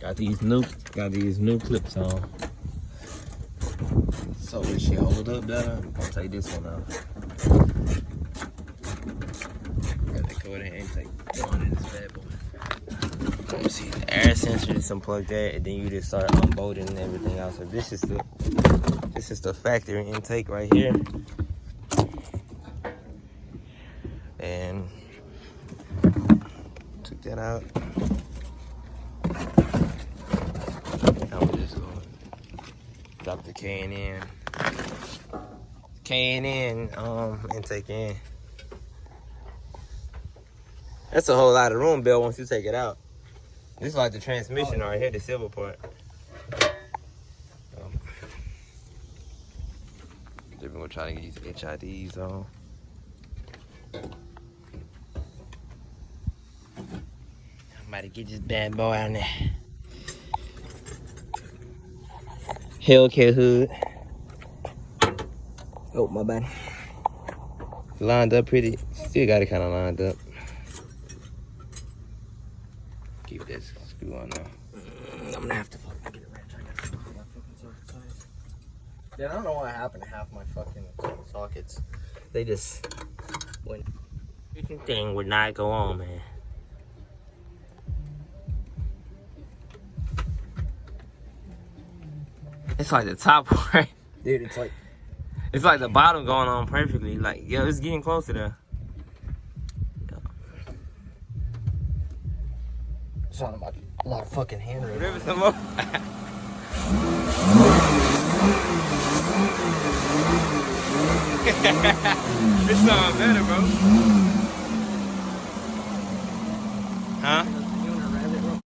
Got these new clips on. So this shit hold up better. I'll take this one off. Got the cord and intake on in this bad boy. Let me see, the air sensor, just unplug that, and then you just start unbolting and everything else. So this is the factory intake right here. And took that out. Now we're just going to drop the K&N intake in. That's a whole lot of room, Bill, once you take it out. This is like the transmission right here, the silver part. Then we're gonna try to get these HIDs on. I'm about to get this bad boy out there. Hellcat hood. Oh, my bad. Lined up pretty. Still got it kind of lined up. Keep this screw on now. I'm gonna have to fucking get a wrench. I gotta fucking my fucking socket size. Yeah, I don't know what happened to half my fucking sockets. They just went. Freaking thing would not go on, man. It's like the top right. Dude, it's like the bottom going on perfectly. Like, yo, it's getting closer there. It's not about a lot of fucking handling. River some more. It's not better, bro.